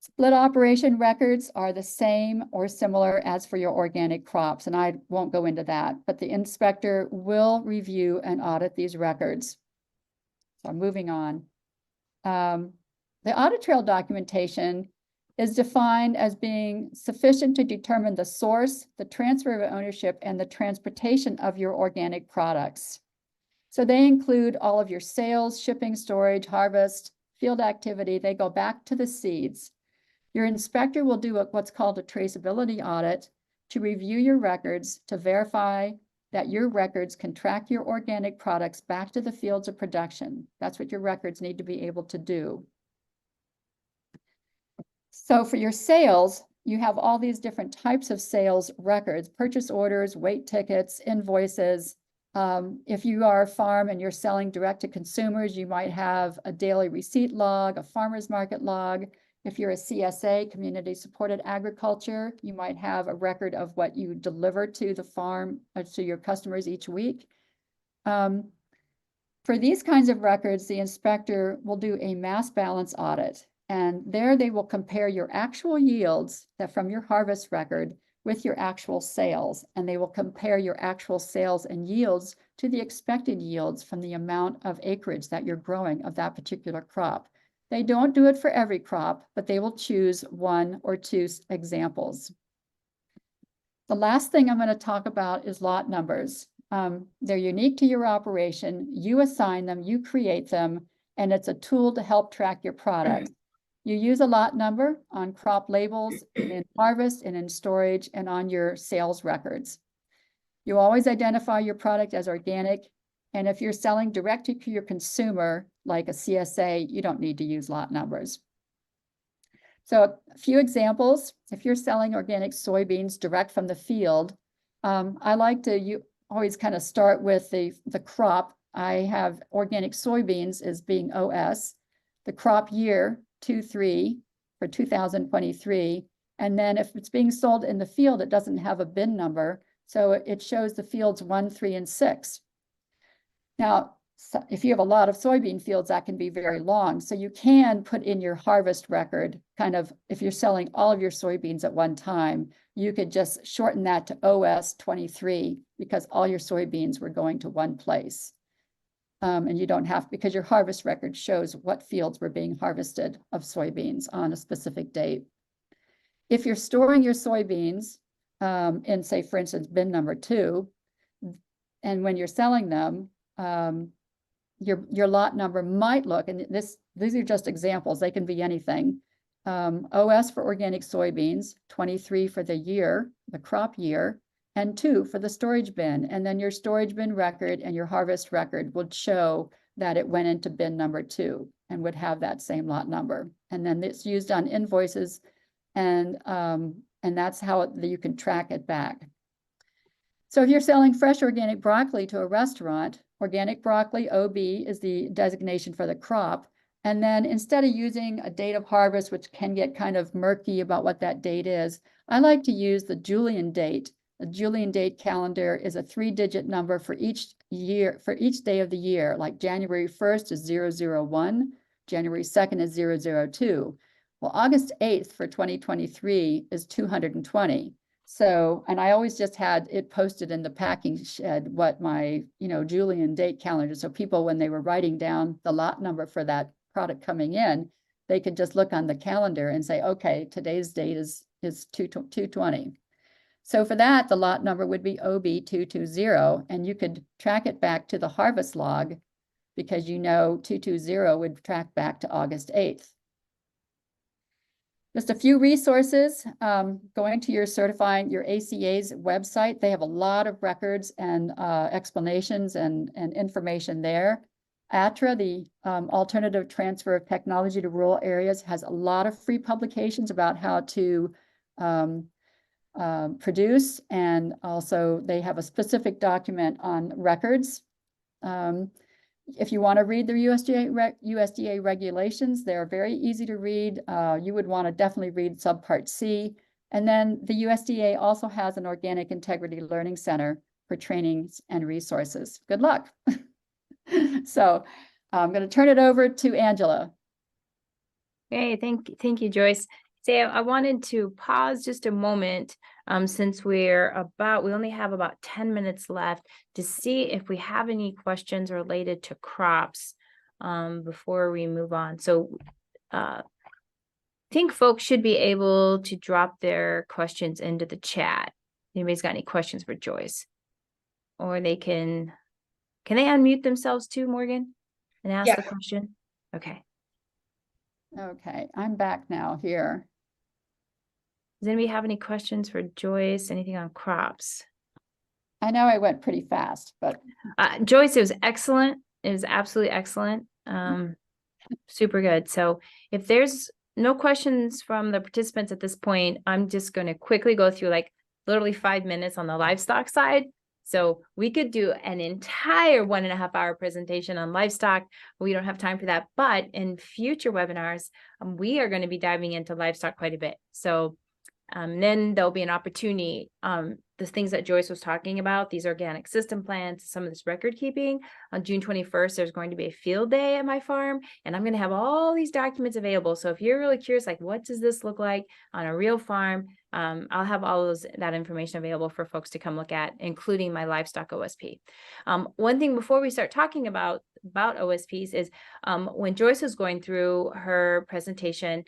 Split operation records are the same or similar as for your organic crops, and I won't go into that, but the inspector will review and audit these records. So I'm moving on. The audit trail documentation is defined as being sufficient to determine the source, the transfer of ownership, and the transportation of your organic products. So they include all of your sales, shipping, storage, harvest, field activity. They go back to the seeds. Your inspector will do what's called a traceability audit to review your records to verify that your records can track your organic products back to the fields of production. That's what your records need to be able to do. So for your sales, you have all these different types of sales records: purchase orders, weight tickets, invoices. If you are a farm and you're selling direct to consumers, you might have a daily receipt log, a farmer's market log. If you're a CSA, community supported agriculture, you might have a record of what you deliver to the farm, to your customers each week. For these kinds of records, the inspector will do a mass balance audit, and there they will compare your actual yields from your harvest record with your actual sales, and they will compare your actual sales and yields to the expected yields from the amount of acreage that you're growing of that particular crop. They don't do it for every crop, but they will choose 1 or 2 examples. The last thing I'm going to talk about is lot numbers. They're unique to your operation. You assign them, you create them, and it's a tool to help track your product. You use a lot number on crop labels, in harvest, and in storage, and on your sales records. You always identify your product as organic, and if you're selling directly to your consumer, like a CSA, you don't need to use lot numbers. So a few examples, if you're selling organic soybeans direct from the field, I like to always kind of start with the crop. I have organic soybeans as being OS, the crop year 23 for 2023. And then if it's being sold in the field, it doesn't have a bin number. So it shows the fields 1, 3, and 6. Now, if you have a lot of soybean fields, that can be very long. So you can put in your harvest record, kind of, if you're selling all of your soybeans at one time, you could just shorten that to OS 23 because all your soybeans were going to one place. And you don't have, because your harvest record shows what fields were being harvested of soybeans on a specific date. If you're storing your soybeans in, say, for instance, bin number 2, and when you're selling them, your lot number might look, and these are just examples, they can be anything. OS for organic soybeans, 23 for the year, the crop year, and 2 for the storage bin. And then your storage bin record and your harvest record would show that it went into bin number 2 and would have that same lot number. And then it's used on invoices, and that's how you can track it back. So if you're selling fresh organic broccoli to a restaurant, organic broccoli, OB, is the designation for the crop. And then instead of using a date of harvest, which can get kind of murky about what that date is, I like to use the Julian date. The Julian date calendar is a 3-digit number for each year, for each day of the year. Like January 1st is 001, January 2nd is 002. Well, August 8th for 2023 is 220. So, and I always just had it posted in the packing shed what my, Julian date calendar. So people, when they were writing down the lot number for that product coming in, they could just look on the calendar and say, okay, today's date is 220. So for that, the lot number would be OB220, and you could track it back to the harvest log because 220 would track back to August 8th. Just a few resources, going to your ACA's website. They have a lot of records and explanations and information there. ATRA, the Alternative Transfer of Technology to Rural Areas, has a lot of free publications about how to produce, and also they have a specific document on records. If you want to read the USDA regulations, they're very easy to read. You would want to definitely read Subpart C. And then the USDA also has an Organic Integrity Learning Center for trainings and resources. Good luck. So I'm going to turn it over to Angela. Okay, thank you, Joyce. So I wanted to pause just a moment since we only have about 10 minutes left to see if we have any questions related to crops before we move on. So I think folks should be able to drop their questions into the chat. Anybody's got any questions for Joyce? Or they can they unmute themselves too, Morgan, and ask the question? Okay. Okay, I'm back now here. Does anybody have any questions for Joyce? Anything on crops? I know I went pretty fast, but Joyce, it was excellent. It was absolutely excellent. Super good. So if there's no questions from the participants at this point, I'm just going to quickly go through like literally 5 minutes on the livestock side. So we could do an entire 1.5-hour presentation on livestock. We don't have time for that. But in future webinars, we are going to be diving into livestock quite a bit. So then there'll be an opportunity, the things that Joyce was talking about, these organic system plans, some of this record keeping. On June 21st, there's going to be a field day at my farm, and I'm going to have all these documents available. So if you're really curious, like what does this look like on a real farm, I'll have all that information available for folks to come look at, including my livestock OSP. One thing before we start talking about OSPs is when Joyce was going through her presentation,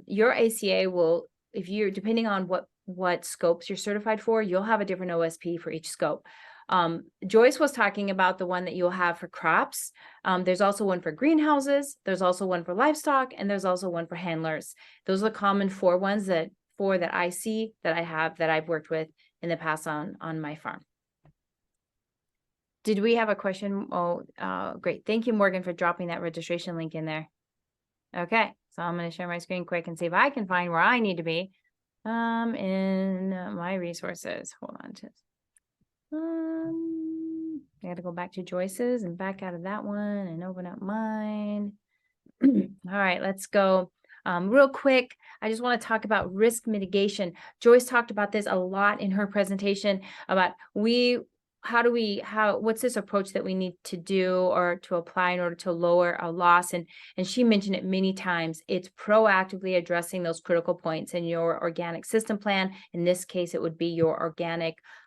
your ACA will, if you're depending on what scopes you're certified for, you'll have a different OSP for each scope. Joyce was talking about the one that you'll have for crops. There's also one for greenhouses. There's also one for livestock, and there's also one for handlers. Those are the common four ones that I see, that I have, that I've worked with in the past on my farm. Did we have a question? Oh, great. Thank you, Morgan, for dropping that registration link in there. Okay, so I'm going to share my screen quick and see if I can find where I need to be in my resources. Hold on. I got to go back to Joyce's and back out of that one and open up mine. All right, let's go. Real quick, I just want to talk about risk mitigation. Joyce talked about this a lot in her presentation about what's this approach that we need to do or to apply in order to lower a loss? And she mentioned it many times. It's proactively addressing those critical points in your organic system plan. In this case, it would be your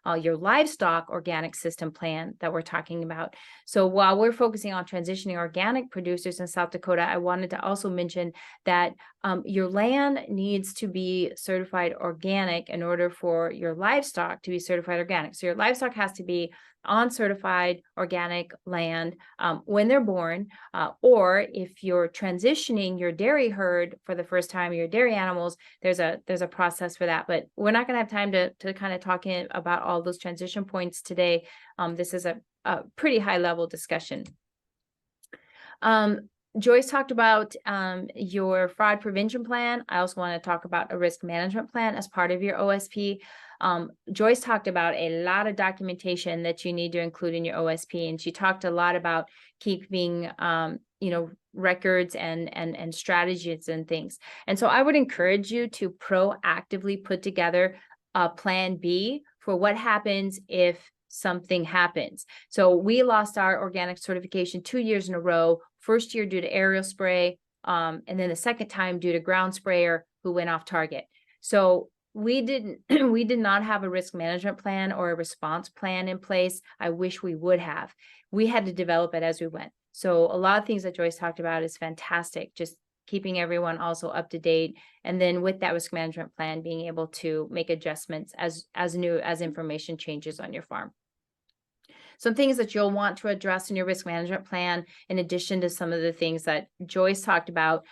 livestock organic system plan that we're talking about. So while we're focusing on transitioning organic producers in South Dakota, I wanted to also mention that your land needs to be certified organic in order for your livestock to be certified organic. So your livestock has to be on certified organic land when they're born, or if you're transitioning your dairy herd for the first time, your dairy animals, there's a process for that. But we're not going to have time to kind of talk about all those transition points today. This is a pretty high level discussion. Joyce talked about your fraud prevention plan. I also want to talk about a risk management plan as part of your OSP. Joyce talked about a lot of documentation that you need to include in your OSP, and she talked a lot about keeping records and strategies and things. And so I would encourage you to proactively put together a plan B for what happens if something happens. So we lost our organic certification 2 years in a row. First year due to aerial spray, and then the second time due to ground sprayer who went off target. So we did not have a risk management plan or a response plan in place. I wish we would have. We had to develop it as we went. So a lot of things that Joyce talked about is fantastic, just keeping everyone also up to date. And then with that risk management plan, being able to make adjustments as information changes on your farm. Some things that you'll want to address in your risk management plan, in addition to some of the things that Joyce talked about,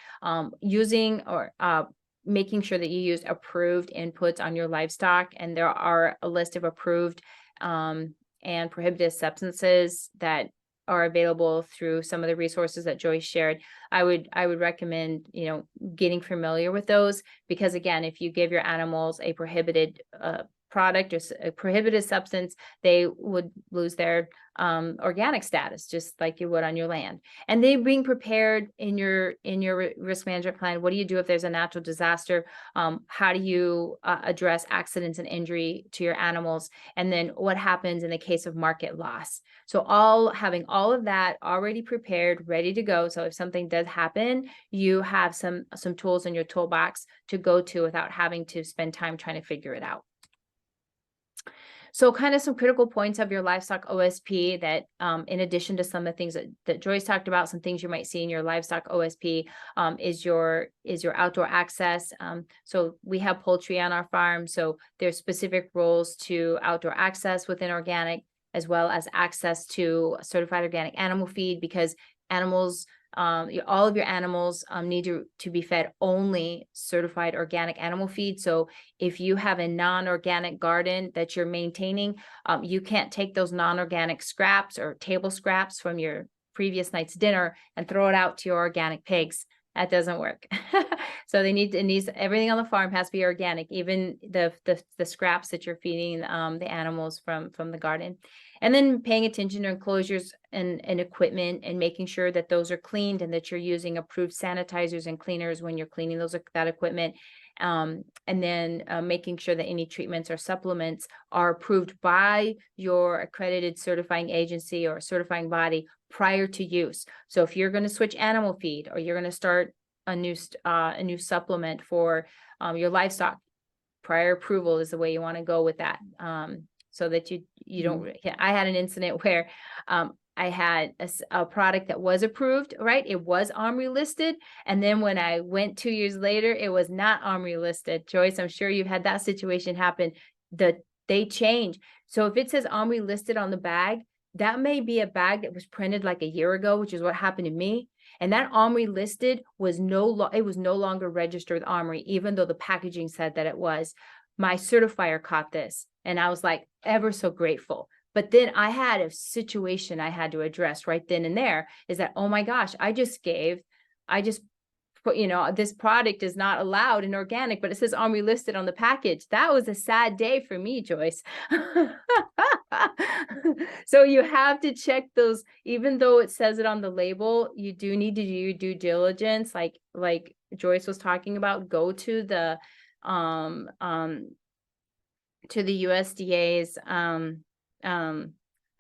using or making sure that you use approved inputs on your livestock. And there are a list of approved and prohibited substances that are available through some of the resources that Joyce shared. I would recommend, getting familiar with those, because again, if you give your animals a prohibited product or a prohibited substance, they would lose their organic status, just like you would on your land. And they being prepared in your risk management plan. What do you do if there's a natural disaster? How do you address accidents and injury to your animals? And then what happens in the case of market loss? So having all of that already prepared, ready to go. So if something does happen, you have some tools in your toolbox to go to without having to spend time trying to figure it out. So kind of some critical points of your livestock OSP that, in addition to some of the things that Joyce talked about, some things you might see in your livestock OSP is your outdoor access. So we have poultry on our farm, so there's specific rules to outdoor access within organic, as well as access to certified organic animal feed, because animals, all of your animals need to be fed only certified organic animal feed. So if you have a non-organic garden that you're maintaining, you can't take those non-organic scraps or table scraps from your previous night's dinner and throw it out to your organic pigs. That doesn't work. So it needs everything on the farm has to be organic, even the scraps that you're feeding the animals from the garden. And then paying attention to enclosures and equipment, and making sure that those are cleaned and that you're using approved sanitizers and cleaners when you're cleaning that equipment. And then making sure that any treatments or supplements are approved by your accredited certifying agency or certifying body prior to use. So if you're going to switch animal feed, or you're going to start a new supplement for your livestock, prior approval is the way you want to go with that. So that you don't, I had an incident where, I had a product that was approved, right? It was OMRI listed. And then when I went 2 years later, it was not OMRI listed. Joyce, I'm sure you've had that situation happen. They change. So if it says OMRI listed on the bag, that may be a bag that was printed like a year ago, which is what happened to me. And that OMRI listed was no longer registered with OMRI, even though the packaging said that it was. My certifier caught this, and I was like ever so grateful. But then I had a situation I had to address right then and there, is that, oh my gosh, I just put, this product is not allowed in organic, but it says OMRI listed on the package. That was a sad day for me, Joyce. So you have to check those, even though it says it on the label, you do need to do your due diligence. Like Joyce was talking about, go to the USDA's,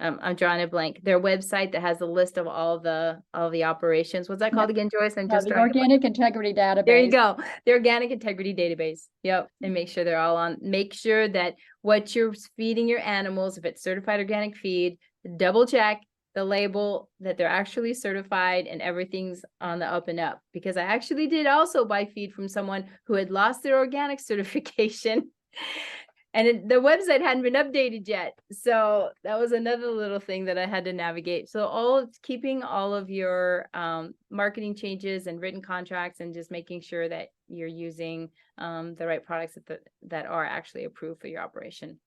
I'm drawing a blank, their website that has a list of all the operations. What's that called again, Joyce? I'm just the Organic Integrity Database. There you go. The Organic Integrity Database. Yep. And make sure they're all on. Make sure that what you're feeding your animals, if it's certified organic feed, double check the label that they're actually certified and everything's on the up and up. Because I actually did also buy feed from someone who had lost their organic certification. And the website hadn't been updated yet. So that was another little thing that I had to navigate. So keeping all of your marketing changes and written contracts, and just making sure that you're using the right products that are actually approved for your operation.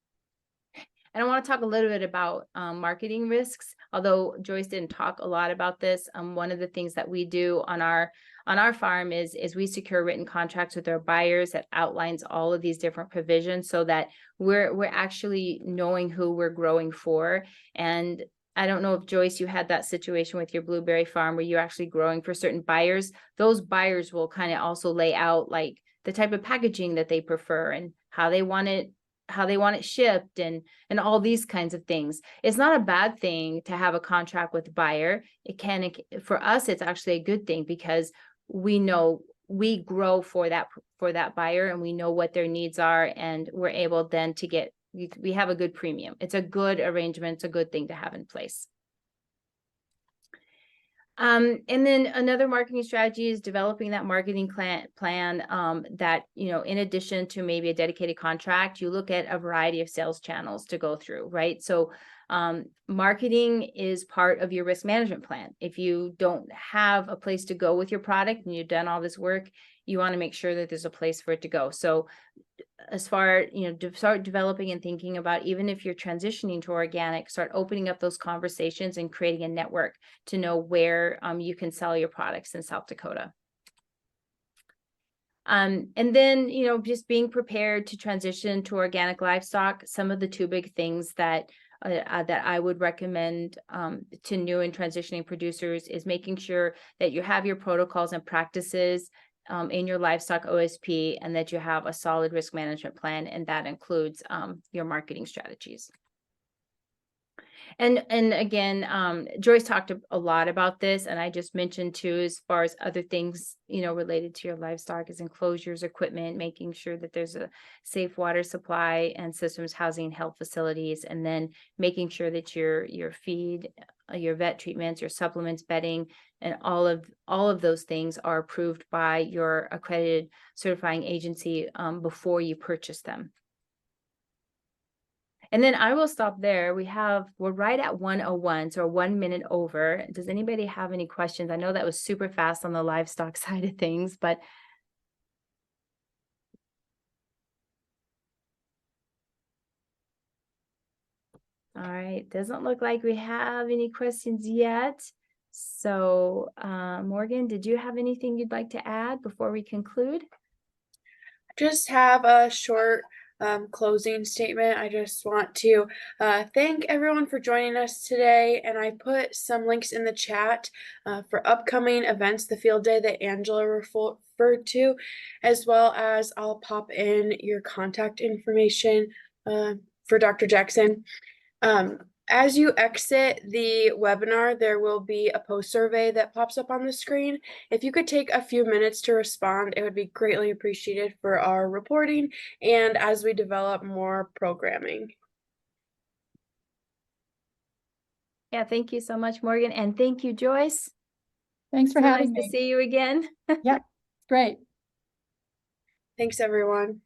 And I want to talk a little bit about marketing risks. Although Joyce didn't talk a lot about this, one of the things that we do on our farm is we secure written contracts with our buyers that outlines all of these different provisions, so that we're actually knowing who we're growing for. And I don't know if, Joyce, you had that situation with your blueberry farm where you're actually growing for certain buyers. Those buyers will kind of also lay out like the type of packaging that they prefer and how they want it shipped, and all these kinds of things. It's not a bad thing to have a contract with the buyer. For us, it's actually a good thing, because we know we grow for that buyer, and we know what their needs are, and we're able then to we have a good premium. It's a good arrangement. It's a good thing to have in place. And then another marketing strategy is developing that marketing plan that, in addition to maybe a dedicated contract, you look at a variety of sales channels to go through, right? So marketing is part of your risk management plan. If you don't have a place to go with your product and you've done all this work, you want to make sure that there's a place for it to go. So as far, start developing and thinking about, even if you're transitioning to organic, start opening up those conversations and creating a network to know where you can sell your products in South Dakota. And then, just being prepared to transition to organic livestock. Some of the two big things that I would recommend to new and transitioning producers is making sure that you have your protocols and practices in your livestock OSP, and that you have a solid risk management plan, and that includes your marketing strategies. And again, Joyce talked a lot about this, and I just mentioned too, as far as other things, related to your livestock, is enclosures, equipment, making sure that there's a safe water supply and systems, housing, health facilities, and then making sure that your feed, your vet treatments, your supplements, bedding, and all of those things are approved by your accredited certifying agency before you purchase them. And then I will stop there. We're right at 1:01, so 1 minute over. Does anybody have any questions? I know that was super fast on the livestock side of things, but. All right, doesn't look like we have any questions yet. So Morgan, did you have anything you'd like to add before we conclude? Just have a short closing statement. I just want to thank everyone for joining us today, and I put some links in the chat for upcoming events, the field day that Angela referred to, as well as I'll pop in your contact information for Dr. Jackson. As you exit the webinar, there will be a post survey that pops up on the screen. If you could take a few minutes to respond, it would be greatly appreciated for our reporting and as we develop more programming. Yeah, thank you so much, Morgan. And thank you, Joyce. Thanks for So having nice me. to see you again. Yep, great. Thanks, everyone.